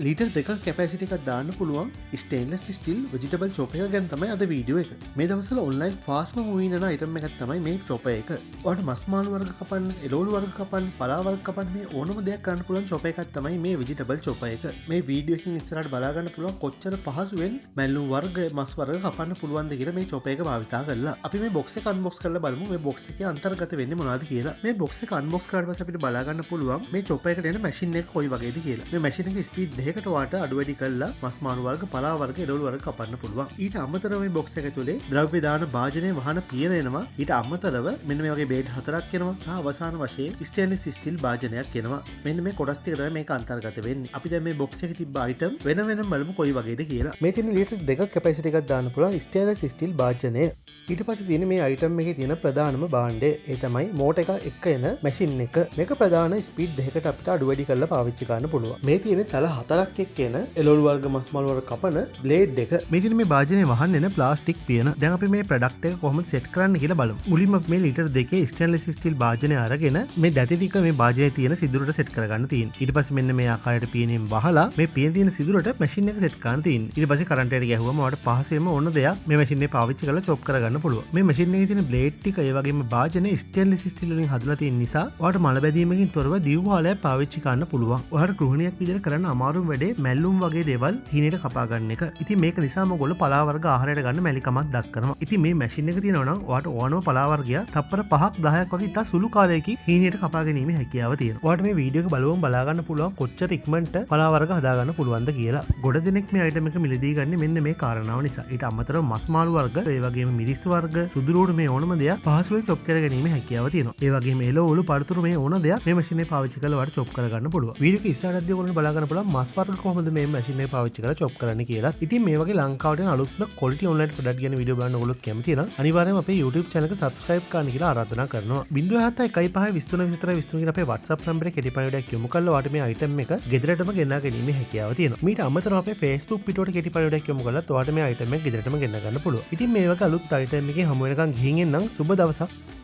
Litre දෙක කැපසිට එකක් දාන්න පුළුවන් ස්ටේන්ලස් ස්ටිල් වෙජිටබල් චොප එක ගැන තමයි අද වීඩියෝ එක මේ දවසල ඔන්ලයින් ෆාස්ම මූීනන අයිටම එකත් තමයි මේ චොප එක වට මස්මාල් වර්ග කපන් එලෝල් වර්ග කපන් පලාවල් කපන් මේ ඕනම දෙයක් කන්න පුළන් චොප එකත් තමයි මේ විජිටබල් චොප එක මේ වීඩියෝකින් ඉස්සරට බලාගන්න පුළුවන් කොච්චර පහසුවෙන් මැල්ලු වර්ග මස් වර්ග කපන්න පුළුවන්ද කියලා මේ චොප එක භාවිතා කරලා අපි මේ බොක්ස කන්බොක්ස් කරලා බලමු මේ බොක්ස එක අන්තර්ගත වෙන්නේ මොනවද කියලා මේ බොක්ස කන්බොක්ස් කරලා පස්සේ අපිට බලාගන්න පුළුවන් මේ චොප එකට එන මැෂින් එක කොයි වගේද කියලා මේ මැෂින් එකේ ස්පීඩ් දෙකකට වාට අඩු වැඩි කරලා මස් මාළු වර්ග පලා වර්ග එළවලු වර්ග කපන්න පුළුවන්. ඊට අමතරව මේ බොක්ස් එක ඇතුලේ ද්‍රව්‍ය දාන භාජනයේ වහන පියන එනවා. ඊට අමතරව මෙන්න මේ වගේ බේඩ් හතරක් එනවා. සහ අවසාන වශයෙන් ස්ටේන්ලස් ස්ටිල් භාජනයක් එනවා. මෙන්න මේ කොටස් ටික තමයි මේක අන්තර්ගත වෙන්නේ. අපි දැන් මේ බොක්ස් එකේ තිබ්බ අයිටම් වෙන වෙනම බලමු කොයි වගේද කියලා. මේ තියෙන ලීටර් දෙකක් කැපැසිටි එකක් දාන්න පුළුවන් ස්ටේන්ලස් ස්ටිල් භාජනය. ඊට පස්සේ තියෙන මේ අයිටම් එකේ තියෙන ප්‍රධානම භාණ්ඩය ඒ තමයි මෝටර් එක එක්ක එන මැෂින් එක. මේක ප්‍රධාන ස්පීඩ් දෙකකට අපිට අඩු වැඩි කරලා පාවිච්චි කරන්න පුළුවන්. මේ තියෙන තල හතරක් එක්ක එන එළවලු වර්ග මස් මාළු වර්ග කපන බ්ලේඩ් එක. මේ තියෙන මේ භාජනයේ වහන්න එන ප්ලාස්ටික් පියන. දැන් අපි මේ ප්‍රොඩක්ට් එක කොහොමද සෙට් කරන්න කියලා බලමු. මුලින්ම මේ ලීටර් දෙකේ ස්ටේන්ලස් ස්ටිල් භාජනය අරගෙන මේ දැටි ටික මේ භාජනයේ තියෙන සිදුරට සෙට් කරගන්න තියෙනවා. ඊට පස්සේ මෙන්න මේ ආකාරයට පියනෙන් වහලා මේ පියන තියෙන සිදුරට මැෂින් එක සෙට් කරන්න තියෙනවා. ඊට පස්සේ කරන්ට් එකට ගැහුවම ඔයාලට පහසෙම ඕන දෙයක් මේ මැෂින් එකේ පාවිච්චි කරලා චොප් කරගන්න පුළුවන්. මේ මැෂින් එකේ තියෙන බ්ලේඩ් ටික ඒ වගේම භාජනයේ ස්ටේන්ලස් ස්ටිල් වලින් හදලා තියෙන නිසා ඔයාලට මල බැදීමකින් තොරව දියුවාලයක් පාවිච්චි කරන්න පුළුවන්. ඔයාලට ගෘහිණියක් විදිහට කරන්න අමාරුම වැඩේ මැල්ලුම් වගේ දේවල් හීනෙට කපා ගන්න එක. ඉතින් මේක නිසාම ඔයගොල්ලෝ පලා වර්ග ආහාරයට ගන්න මැලිකමක් දක්වනවා. ඉතින් මේ මැෂින් එක තියෙනවා නම් ඔයාලට ඕනම පලා වර්ගයක් තප්පර 5ක් 10ක් වගේ ඉතා සුළු කාලයකින් හීනෙට කපා ගැනීමේ හැකියාව තියෙනවා. ඔයාලට මේ වීඩියෝ එක බලවම බලා ගන්න පුළුවන් කොච්චර ඉක්මනට පලා වර්ග හදා ගන්න පුළුවන්ද කියලා. ගොඩ දෙනෙක් මේ අයිටම් එක මිලදී ගන්නේ මෙන්න මේ කාරණාව නිසා. ඊට අමතරව මස් මාළු වර්ග, ඒ වගේම මිරිස් වර්ග, සුදුරුවට මේ ඕනම දෙයක් පහසුවෙන් චොප් කර ගැනීම හැකියාව තියෙනවා. ඒ වගේම එළවලු පළතුරු මේ ඕන දෙයක් මේ මැෂින් එකේ පාවිච්චි කරලා ඔයාලට චොප් කරගන්න පුළුවන්. වීඩියෝ එක ඉස්සරහදී ඔයගොල්ලෝ බලා ගන්න පුළුවන් මස් වර්ග කොහොමද මේ මැෂින් එකේ පාවිච්චි කරලා චොප් කරන්න කියලා. ඉතින් මේ වගේ ලංකාවට එන අලුත්ම quality online product ගැන වීඩියෝ බලන්න ඔයගොල්ලෝ කැමති නම් අනිවාර්යයෙන්ම අපේ YouTube channel එක subscribe කරන්න කියලා ආරාධනා කරනවා. 07152232323 කියන අපේ WhatsApp number එකේ කෙටි පණිවිඩයක් යොමු කරලා ඔයාලට මේ item එක ගෙදරටම ගෙනා ගැනීමේ හැකියාව තියෙනවා. මීට අමතරව අපේ Facebook පිටුවට කෙටි පණිවිඩයක් යොමු කරලා ඔයාලට මේ item එක ගෙදරටම ගෙනා ගන්න පුළුවන්. ඉතින් මේ වගේ අලුත් item එකකින් හමු වෙනකන් ගිහින් එන්නම්. සුබ දවසක්.